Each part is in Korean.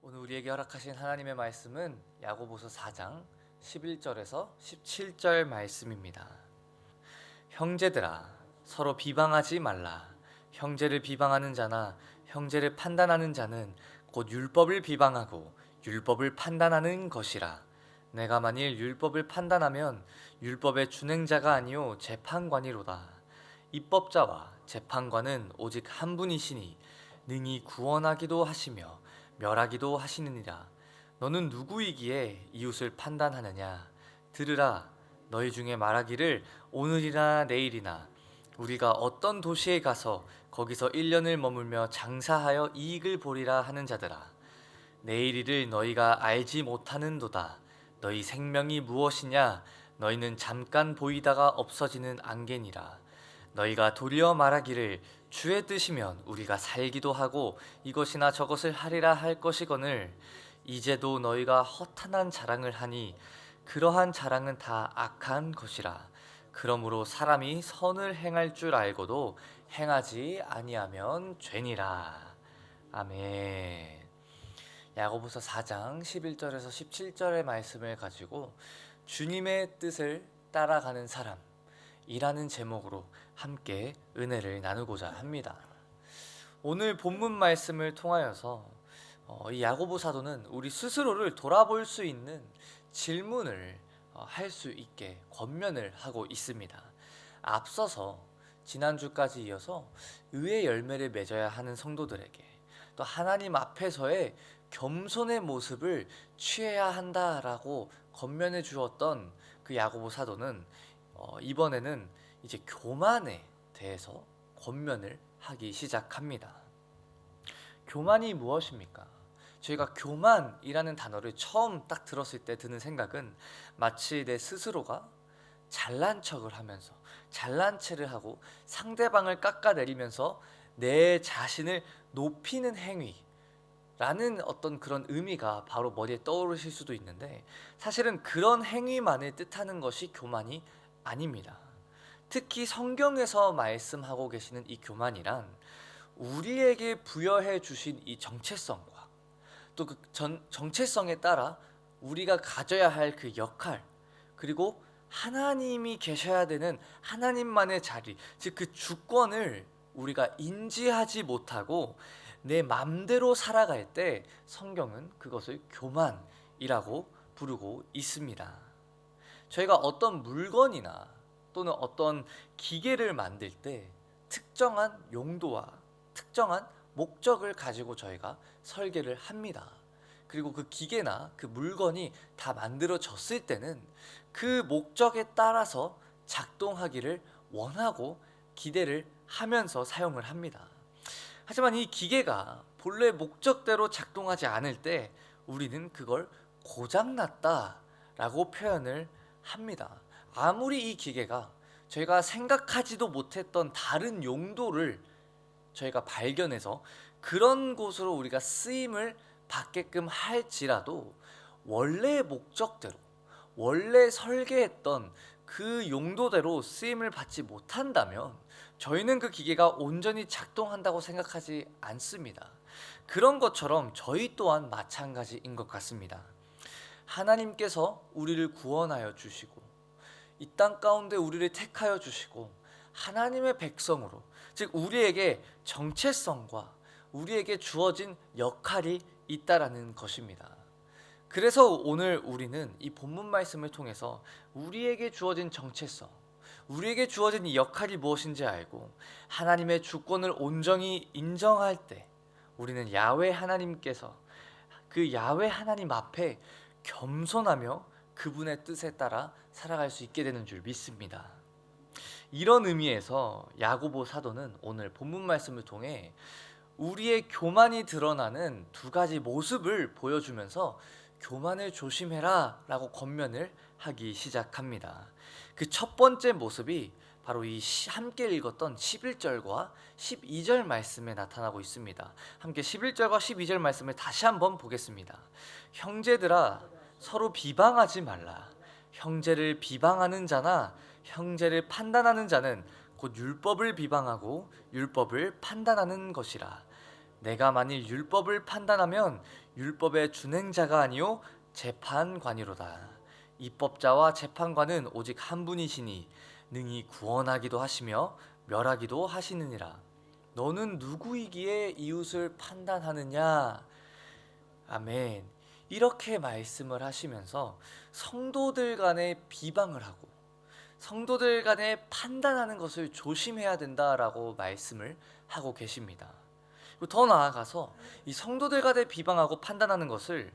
오늘 우리에게 허락하신 하나님의 말씀은 야고보서 4장 11절에서 17절 말씀입니다. 형제들아, 서로 비방하지 말라. 형제를 비방하는 자나 형제를 판단하는 자는 곧 율법을 비방하고 율법을 판단하는 것이라. 내가 만일 율법을 판단하면 율법의 준행자가 아니요 재판관이로다. 입법자와 재판관은 오직 한 분이시니 능히 구원하기도 하시며 멸하기도 하시느니라. 너는 누구이기에 이웃을 판단하느냐? 들으라. 너희 중에 말하기를 오늘이나 내일이나 우리가 어떤 도시에 가서 거기서 1년을 머물며 장사하여 이익을 보리라 하는 자들아. 내일일을 너희가 알지 못하는도다. 너희 생명이 무엇이냐? 너희는 잠깐 보이다가 없어지는 안개니라. 너희가 도리어 말하기를 주의 뜻이면 우리가 살기도 하고 이것이나 저것을 하리라 할 것이거늘 이제도 너희가 허탄한 자랑을 하니 그러한 자랑은 다 악한 것이라. 그러므로 사람이 선을 행할 줄 알고도 행하지 아니하면 죄니라. 아멘. 야고보서 4장 11절에서 17절의 말씀을 가지고 주님의 뜻을 따라가는 사람이라는 제목으로 함께 은혜를 나누고자 합니다. 오늘 본문 말씀을 통하여서 이 야고보 사도는 우리 스스로를 돌아볼 수 있는 질문을 할 수 있게 권면을 하고 있습니다. 앞서서 지난주까지 이어서 의의 열매를 맺어야 하는 성도들에게 또 하나님 앞에서의 겸손의 모습을 취해야 한다라고 권면해 주었던 그 야고보 사도는 이번에는 이제 교만에 대해서 권면을 하기 시작합니다. 교만이 무엇입니까? 저희가 교만이라는 단어를 처음 딱 들었을 때 드는 생각은 마치 내 스스로가 잘난 척을 하면서 잘난 체를 하고 상대방을 깎아내리면서 내 자신을 높이는 행위라는 어떤 그런 의미가 바로 머리에 떠오르실 수도 있는데, 사실은 그런 행위만을 뜻하는 것이 교만이 아닙니다. 특히 성경에서 말씀하고 계시는 이 교만이란 우리에게 부여해 주신 이 정체성과 또 그 정체성에 따라 우리가 가져야 할 그 역할, 그리고 하나님이 계셔야 되는 하나님만의 자리, 즉 그 주권을 우리가 인지하지 못하고 내 맘대로 살아갈 때 성경은 그것을 교만이라고 부르고 있습니다. 저희가 어떤 물건이나 또는 어떤 기계를 만들 때 특정한 용도와 특정한 목적을 가지고 저희가 설계를 합니다. 그리고 그 기계나 그 물건이 다 만들어졌을 때는 그 목적에 따라서 작동하기를 원하고 기대를 하면서 사용을 합니다. 하지만 이 기계가 본래 목적대로 작동하지 않을 때 우리는 그걸 고장났다라고 표현을 합니다. 아무리 이 기계가 저희가 생각하지도 못했던 다른 용도를 저희가 발견해서 그런 곳으로 우리가 쓰임을 받게끔 할지라도 원래의 목적대로, 원래 설계했던 그 용도대로 쓰임을 받지 못한다면 저희는 그 기계가 온전히 작동한다고 생각하지 않습니다. 그런 것처럼 저희 또한 마찬가지인 것 같습니다. 하나님께서 우리를 구원하여 주시고 이 땅 가운데 우리를 택하여 주시고 하나님의 백성으로, 즉 우리에게 정체성과 우리에게 주어진 역할이 있다라는 것입니다. 그래서 오늘 우리는 이 본문 말씀을 통해서 우리에게 주어진 정체성, 우리에게 주어진 이 역할이 무엇인지 알고 하나님의 주권을 온전히 인정할 때 우리는 야훼 하나님께서 그 야훼 하나님 앞에 겸손하며 그분의 뜻에 따라 살아갈 수 있게 되는 줄 믿습니다. 이런 의미에서 야고보 사도는 오늘 본문 말씀을 통해 우리의 교만이 드러나는 두 가지 모습을 보여주면서 교만을 조심해라 라고 권면을 하기 시작합니다. 그 첫 번째 모습이 바로 이 함께 읽었던 11절과 12절 말씀에 나타나고 있습니다. 함께 11절과 12절 말씀을 다시 한번 보겠습니다. 형제들아, 서로 비방하지 말라. 형제를 비방하는 자나 형제를 판단하는 자는 곧 율법을 비방하고 율법을 판단하는 것이라. 내가 만일 율법을 판단하면 율법의 준행자가 아니요 재판관이로다. 입법자와 재판관은 오직 한 분이시니 능히 구원하기도 하시며 멸하기도 하시느니라. 너는 누구이기에 이웃을 판단하느냐? 아멘. 이렇게 말씀을 하시면서 성도들 간에 비방을 하고 성도들 간에 판단하는 것을 조심해야 된다라고 말씀을 하고 계십니다. 그리고 더 나아가서 이 성도들 간에 비방하고 판단하는 것을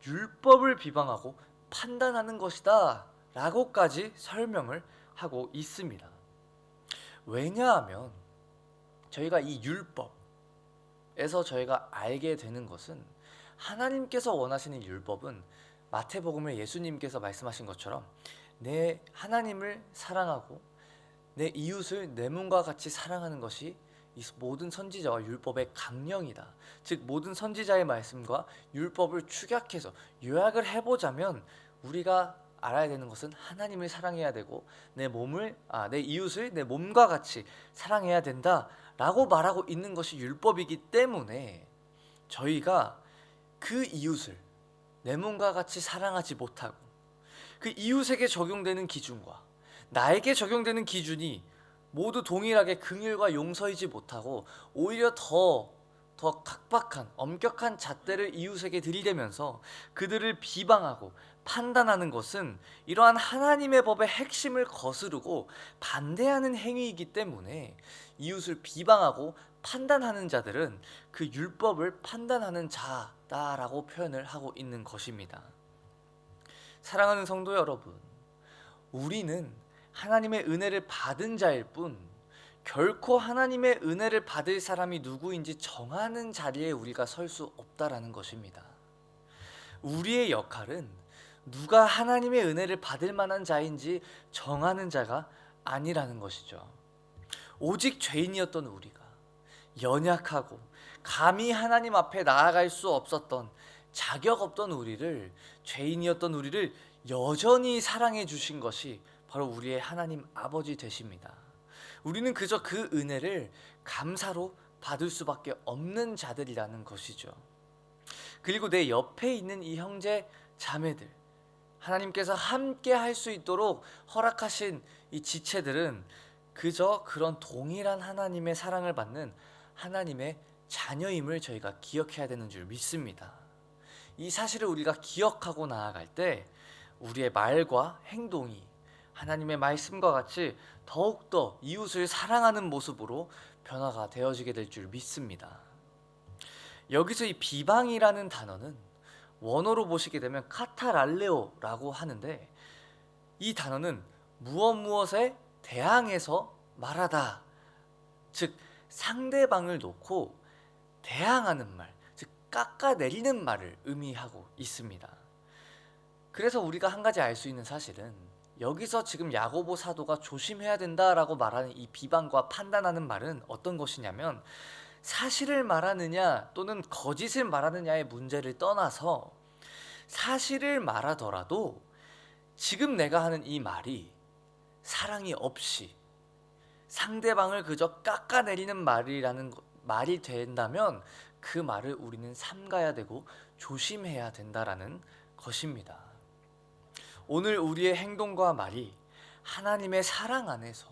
율법을 비방하고 판단하는 것이다 라고까지 설명을 하고 있습니다. 왜냐하면 저희가 이 율법에서 저희가 알게 되는 것은 하나님께서 원하시는 율법은 마태복음에 예수님께서 말씀하신 것처럼 내 하나님을 사랑하고 내 이웃을 내 몸과 같이 사랑하는 것이 이 모든 선지자와 율법의 강령이다. 즉 모든 선지자의 말씀과 율법을 축약해서 요약을 해보자면 우리가 알아야 되는 것은 하나님을 사랑해야 되고 내 이웃을 내 몸과 같이 사랑해야 된다라고 말하고 있는 것이 율법이기 때문에 저희가 그 이웃을 내 몸과 같이 사랑하지 못하고 그 이웃에게 적용되는 기준과 나에게 적용되는 기준이 모두 동일하게 긍휼과 용서이지 못하고 오히려 더 각박한 엄격한 잣대를 이웃에게 들이대면서 그들을 비방하고 판단하는 것은 이러한 하나님의 법의 핵심을 거스르고 반대하는 행위이기 때문에 이웃을 비방하고 판단하는 자들은 그 율법을 판단하는 자다라고 표현을 하고 있는 것입니다. 사랑하는 성도 여러분, 우리는 하나님의 은혜를 받은 자일 뿐 결코 하나님의 은혜를 받을 사람이 누구인지 정하는 자리에 우리가 설 수 없다라는 것입니다. 우리의 역할은 누가 하나님의 은혜를 받을 만한 자인지 정하는 자가 아니라는 것이죠. 오직 죄인이었던 우리가 연약하고 감히 하나님 앞에 나아갈 수 없었던 자격 없던 우리를 죄인이었던 우리를 여전히 사랑해 주신 것이 바로 우리의 하나님 아버지 되십니다. 우리는 그저 그 은혜를 감사로 받을 수밖에 없는 자들이라는 것이죠. 그리고 내 옆에 있는 이 형제 자매들, 하나님께서 함께 할 수 있도록 허락하신 이 지체들은 그저 그런 동일한 하나님의 사랑을 받는 하나님의 자녀임을 저희가 기억해야 되는 줄 믿습니다. 이 사실을 우리가 기억하고 나아갈 때 우리의 말과 행동이 하나님의 말씀과 같이 더욱더 이웃을 사랑하는 모습으로 변화가 되어지게 될 줄 믿습니다. 여기서 이 비방이라는 단어는 원어로 보시게 되면 카타랄레오라고 하는데 이 단어는 무엇에 대항해서 말하다, 즉 상대방을 놓고 대항하는 말, 즉 깎아내리는 말을 의미하고 있습니다. 그래서 우리가 한 가지 알 수 있는 사실은 여기서 지금 야고보 사도가 조심해야 된다라고 말하는 이 비방과 판단하는 말은 어떤 것이냐면 사실을 말하느냐 또는 거짓을 말하느냐의 문제를 떠나서 사실을 말하더라도 지금 내가 하는 이 말이 사랑이 없이 상대방을 그저 깎아내리는 말이 된다면 그 말을 우리는 삼가야 되고 조심해야 된다라는 것입니다. 오늘 우리의 행동과 말이 하나님의 사랑 안에서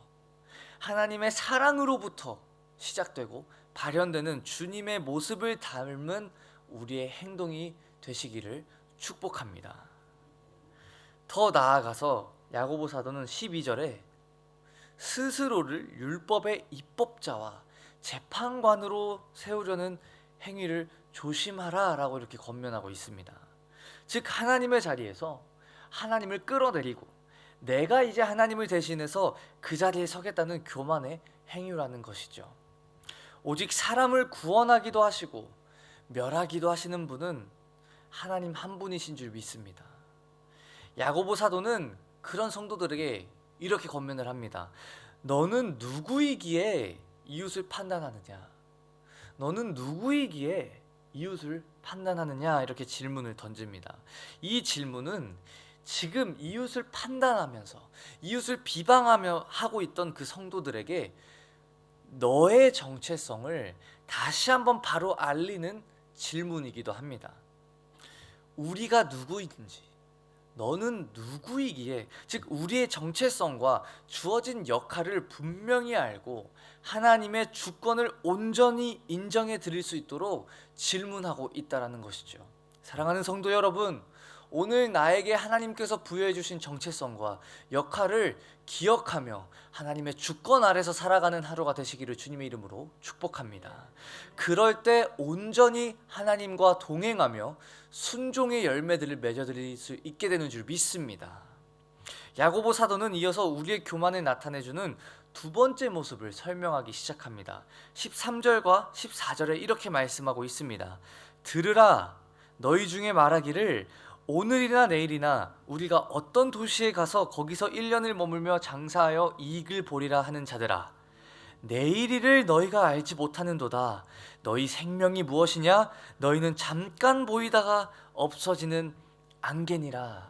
하나님의 사랑으로부터 시작되고 발현되는 주님의 모습을 닮은 우리의 행동이 되시기를 축복합니다. 더 나아가서 야고보 사도는 12절에 스스로를 율법의 입법자와 재판관으로 세우려는 행위를 조심하라 라고 이렇게 권면하고 있습니다. 즉 하나님의 자리에서 하나님을 끌어내리고 내가 이제 하나님을 대신해서 그 자리에 서겠다는 교만의 행위라는 것이죠. 오직 사람을 구원하기도 하시고 멸하기도 하시는 분은 하나님 한 분이신 줄 믿습니다. 야고보 사도는 그런 성도들에게 이렇게 권면을 합니다. 너는 누구이기에 이웃을 판단하느냐? 너는 누구이기에 이웃을 판단하느냐? 이렇게 질문을 던집니다. 이 질문은 지금 이웃을 판단하면서 이웃을 비방하며 하고 있던 그 성도들에게 너의 정체성을 다시 한번 바로 알리는 질문이기도 합니다. 우리가 누구인지, 너는 누구이기에, 즉 우리의 정체성과 주어진 역할을 분명히 알고 하나님의 주권을 온전히 인정해 드릴 수 있도록 질문하고 있다는 것이죠. 사랑하는 성도 여러분, 오늘 나에게 하나님께서 부여해 주신 정체성과 역할을 기억하며 하나님의 주권 아래서 살아가는 하루가 되시기를 주님의 이름으로 축복합니다. 그럴 때 온전히 하나님과 동행하며 순종의 열매들을 맺어드릴 수 있게 되는 줄 믿습니다. 야고보 사도는 이어서 우리의 교만을 나타내주는 두 번째 모습을 설명하기 시작합니다. 13절과 14절에 이렇게 말씀하고 있습니다. 들으라, 너희 중에 말하기를 오늘이나 내일이나 우리가 어떤 도시에 가서 거기서 1년을 머물며 장사하여 이익을 보리라 하는 자들아, 내일일을 너희가 알지 못하는도다. 너희 생명이 무엇이냐? 너희는 잠깐 보이다가 없어지는 안개니라.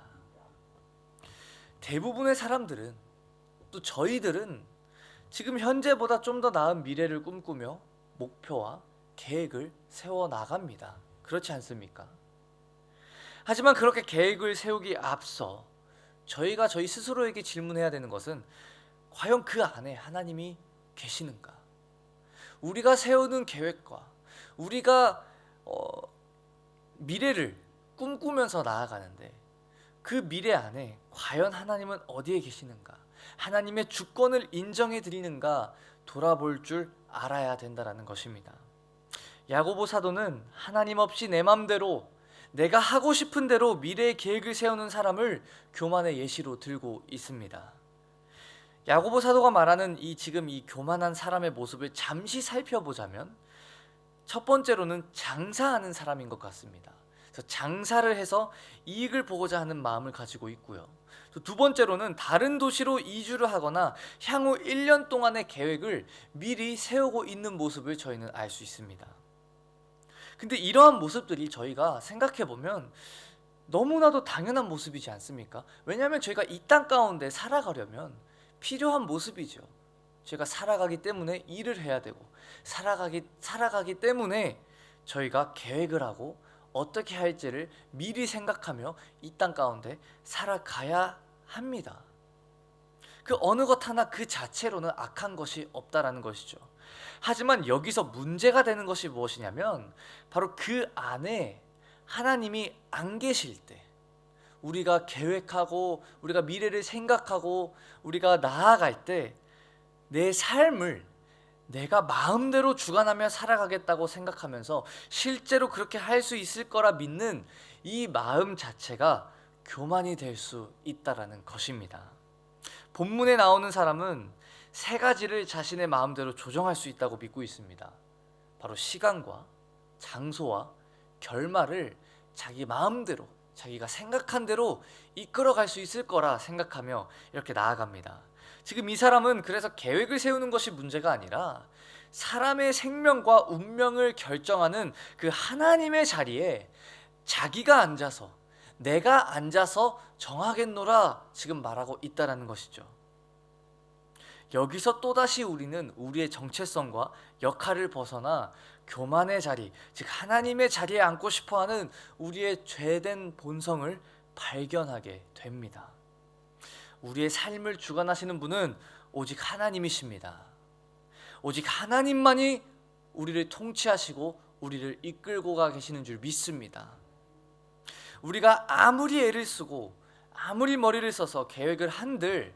대부분의 사람들은, 또 저희들은 지금 현재보다 좀 더 나은 미래를 꿈꾸며 목표와 계획을 세워 나갑니다. 그렇지 않습니까? 하지만 그렇게 계획을 세우기 앞서 저희가 저희 스스로에게 질문해야 되는 것은 과연 그 안에 하나님이 계시는가? 우리가 세우는 계획과 우리가 미래를 꿈꾸면서 나아가는데 그 미래 안에 과연 하나님은 어디에 계시는가? 하나님의 주권을 인정해 드리는가 돌아볼 줄 알아야 된다는 것입니다. 야고보 사도는 하나님 없이 내 맘대로 내가 하고 싶은 대로 미래의 계획을 세우는 사람을 교만의 예시로 들고 있습니다. 야고보 사도가 말하는 지금 이 교만한 사람의 모습을 잠시 살펴보자면 첫 번째로는 장사하는 사람인 것 같습니다. 그래서 장사를 해서 이익을 보고자 하는 마음을 가지고 있고요. 두 번째로는 다른 도시로 이주를 하거나 향후 1년 동안의 계획을 미리 세우고 있는 모습을 저희는 알 수 있습니다. 근데 이러한 모습들이 저희가 생각해보면 너무나도 당연한 모습이지 않습니까? 왜냐하면 저희가 이 땅 가운데 살아가려면 필요한 모습이죠. 저희가 살아가기 때문에 일을 해야 되고 살아가기 때문에 저희가 계획을 하고 어떻게 할지를 미리 생각하며 이 땅 가운데 살아가야 합니다. 그 어느 것 하나 그 자체로는 악한 것이 없다라는 것이죠. 하지만 여기서 문제가 되는 것이 무엇이냐면 바로 그 안에 하나님이 안 계실 때, 우리가 계획하고 우리가 미래를 생각하고 우리가 나아갈 때 내 삶을 내가 마음대로 주관하며 살아가겠다고 생각하면서 실제로 그렇게 할 수 있을 거라 믿는 이 마음 자체가 교만이 될 수 있다라는 것입니다. 본문에 나오는 사람은 세 가지를 자신의 마음대로 조정할 수 있다고 믿고 있습니다. 바로 시간과 장소와 결말을 자기 마음대로, 자기가 생각한 대로 이끌어갈 수 있을 거라 생각하며 이렇게 나아갑니다. 지금 이 사람은 그래서 계획을 세우는 것이 문제가 아니라 사람의 생명과 운명을 결정하는 그 하나님의 자리에 자기가 앉아서, 내가 앉아서 정하겠노라 지금 말하고 있다는 것이죠. 여기서 또다시 우리는 우리의 정체성과 역할을 벗어나 교만의 자리, 즉 하나님의 자리에 앉고 싶어하는 우리의 죄된 본성을 발견하게 됩니다. 우리의 삶을 주관하시는 분은 오직 하나님이십니다. 오직 하나님만이 우리를 통치하시고 우리를 이끌고 가 계시는 줄 믿습니다. 우리가 아무리 애를 쓰고 아무리 머리를 써서 계획을 한들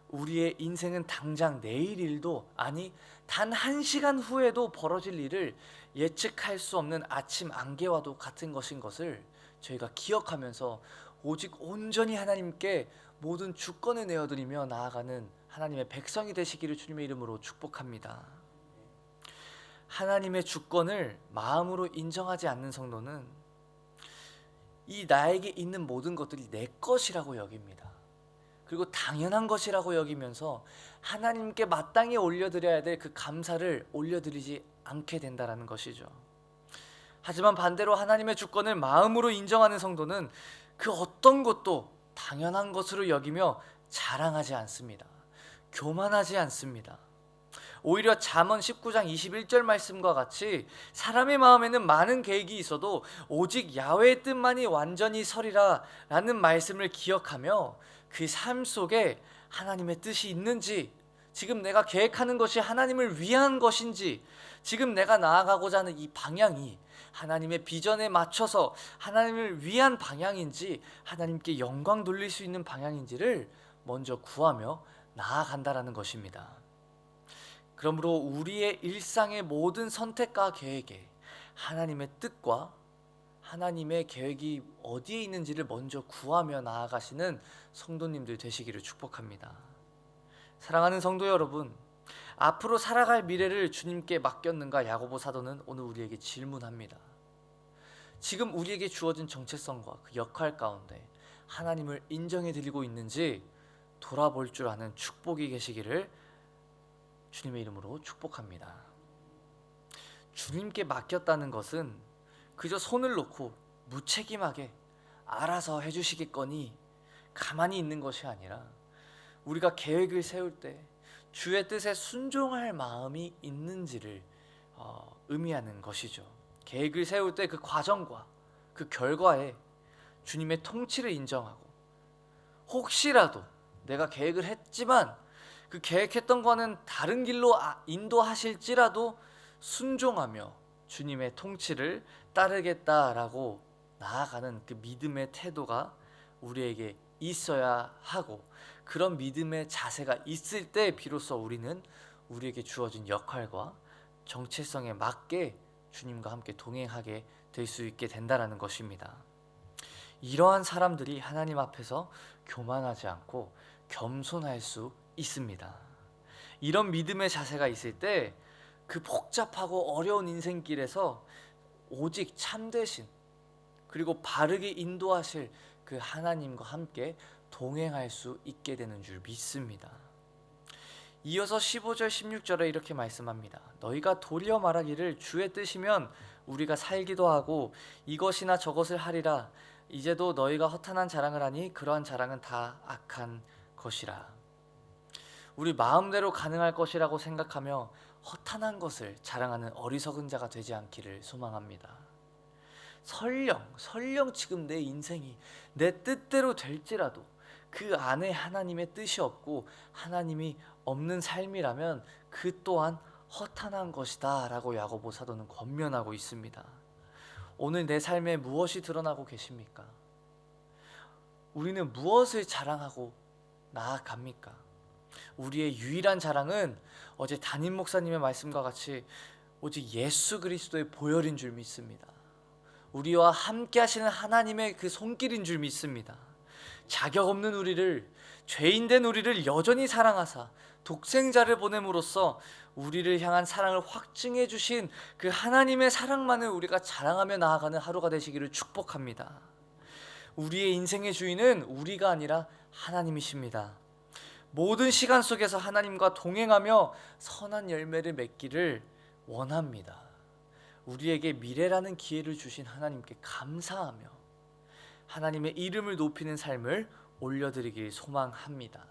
우리의 인생은 당장 내일 일도, 아니 단 1시간 후에도 벌어질 일을 예측할 수 없는 아침 안개와도 같은 것인 것을 저희가 기억하면서 오직 온전히 하나님께 모든 주권을 내어드리며 나아가는 하나님의 백성이 되시기를 주님의 이름으로 축복합니다. 하나님의 주권을 마음으로 인정하지 않는 성도는 이 나에게 있는 모든 것들이 내 것이라고 여깁니다. 그리고 당연한 것이라고 여기면서 하나님께 마땅히 올려드려야 될 그 감사를 올려드리지 않게 된다는 것이죠. 하지만 반대로 하나님의 주권을 마음으로 인정하는 성도는 그 어떤 것도 당연한 것으로 여기며 자랑하지 않습니다. 교만하지 않습니다. 오히려 잠언 19장 21절 말씀과 같이 사람의 마음에는 많은 계획이 있어도 오직 야훼의 뜻만이 완전히 서리라 라는 말씀을 기억하며 그 삶 속에 하나님의 뜻이 있는지, 지금 내가 계획하는 것이 하나님을 위한 것인지, 지금 내가 나아가고자 하는 이 방향이 하나님의 비전에 맞춰서 하나님을 위한 방향인지, 하나님께 영광 돌릴 수 있는 방향인지를 먼저 구하며 나아간다라는 것입니다. 그러므로 우리의 일상의 모든 선택과 계획에 하나님의 뜻과 하나님의 계획이 어디에 있는지를 먼저 구하며 나아가시는 성도님들 되시기를 축복합니다. 사랑하는 성도 여러분, 앞으로 살아갈 미래를 주님께 맡겼는가? 야고보 사도는 오늘 우리에게 질문합니다. 지금 우리에게 주어진 정체성과 그 역할 가운데 하나님을 인정해 드리고 있는지 돌아볼 줄 아는 축복이 계시기를 주님의 이름으로 축복합니다. 주님께 맡겼다는 것은 그저 손을 놓고 무책임하게 알아서 해주시겠거니 가만히 있는 것이 아니라, 우리가 계획을 세울 때 주의 뜻에 순종할 마음이 있는지를 의미하는 것이죠. 계획을 세울 때 그 과정과 그 결과에 주님의 통치를 인정하고, 혹시라도 내가 계획을 했지만 그 계획했던 거는 다른 길로 인도하실지라도 순종하며 주님의 통치를 따르겠다라고 나아가는 그 믿음의 태도가 우리에게 있어야 하고, 그런 믿음의 자세가 있을 때 비로소 우리는 우리에게 주어진 역할과 정체성에 맞게 주님과 함께 동행하게 될 수 있게 된다라는 것입니다. 이러한 사람들이 하나님 앞에서 교만하지 않고 겸손할 수 있습니다. 이런 믿음의 자세가 있을 때 그 복잡하고 어려운 인생길에서 오직 참되신, 그리고 바르게 인도하실 그 하나님과 함께 동행할 수 있게 되는 줄 믿습니다. 이어서 15절 16절에 이렇게 말씀합니다. 너희가 도리어 말하기를 주의 뜻이면 우리가 살기도 하고 이것이나 저것을 하리라. 이제도 너희가 허탄한 자랑을 하니 그러한 자랑은 다 악한 것이라. 우리 마음대로 가능할 것이라고 생각하며 허탄한 것을 자랑하는 어리석은 자가 되지 않기를 소망합니다. 설령 지금 내 인생이 내 뜻대로 될지라도 그 안에 하나님의 뜻이 없고 하나님이 없는 삶이라면 그 또한 허탄한 것이다 라고 야고보 사도는 권면하고 있습니다. 오늘 내 삶에 무엇이 드러나고 계십니까? 우리는 무엇을 자랑하고 나아갑니까? 우리의 유일한 자랑은 어제 담임 목사님의 말씀과 같이 오직 예수 그리스도의 보혈인 줄 믿습니다. 우리와 함께 하시는 하나님의 그 손길인 줄 믿습니다. 자격 없는 우리를, 죄인된 우리를 여전히 사랑하사 독생자를 보냄으로써 우리를 향한 사랑을 확증해 주신 그 하나님의 사랑만을 우리가 자랑하며 나아가는 하루가 되시기를 축복합니다. 우리의 인생의 주인은 우리가 아니라 하나님이십니다. 모든 시간 속에서 하나님과 동행하며 선한 열매를 맺기를 원합니다. 우리에게 미래라는 기회를 주신 하나님께 감사하며 하나님의 이름을 높이는 삶을 올려드리길 소망합니다.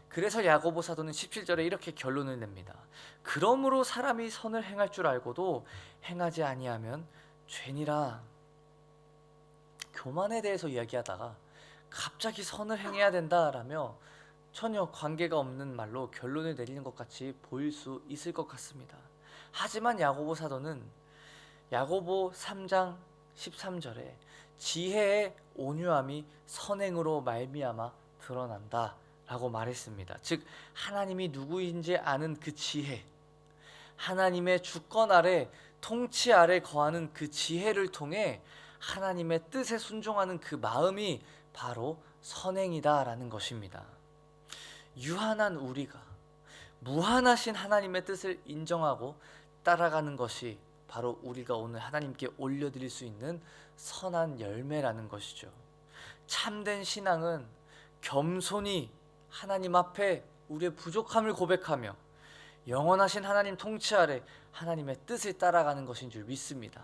그래서 야고보 사도는 17절에 이렇게 결론을 냅니다. 그러므로 사람이 선을 행할 줄 알고도 행하지 아니하면 죄니라. 교만에 대해서 이야기하다가 갑자기 선을 행해야 된다라며 전혀 관계가 없는 말로 결론을 내리는 것 같이 보일 수 있을 것 같습니다. 하지만 야고보 사도는 야고보 3장 13절에 지혜의 온유함이 선행으로 말미암아 드러난다 라고 말했습니다. 즉 하나님이 누구인지 아는 그 지혜, 하나님의 주권 아래, 통치 아래 거하는 그 지혜를 통해 하나님의 뜻에 순종하는 그 마음이 바로 선행이다 라는 것입니다. 유한한 우리가 무한하신 하나님의 뜻을 인정하고 따라가는 것이 바로 우리가 오늘 하나님께 올려드릴 수 있는 선한 열매라는 것이죠. 참된 신앙은 겸손히 하나님 앞에 우리의 부족함을 고백하며 영원하신 하나님 통치 아래 하나님의 뜻을 따라가는 것인 줄 믿습니다.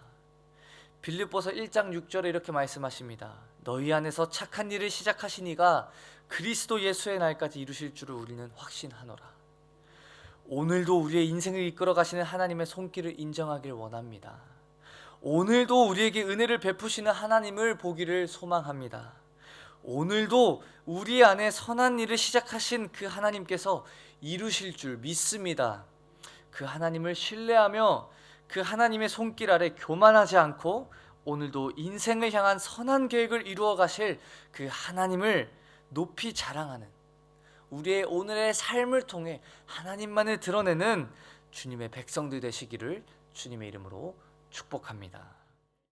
빌립보서 1장 6절에 이렇게 말씀하십니다. 너희 안에서 착한 일을 시작하신 이가 그리스도 예수의 날까지 이루실 줄을 우리는 확신하노라. 오늘도 우리의 인생을 이끌어 가시는 하나님의 손길을 인정하길 원합니다. 오늘도 우리에게 은혜를 베푸시는 하나님을 보기를 소망합니다. 오늘도 우리 안에 선한 일을 시작하신 그 하나님께서 이루실 줄 믿습니다. 그 하나님을 신뢰하며 그 하나님의 손길 아래 교만하지 않고 오늘도 인생을 향한 선한 계획을 이루어 가실 그 하나님을 높이 자랑하는, 우리의 오늘의 삶을 통해 하나님만을 드러내는 주님의 백성들 되시기를 주님의 이름으로 축복합니다.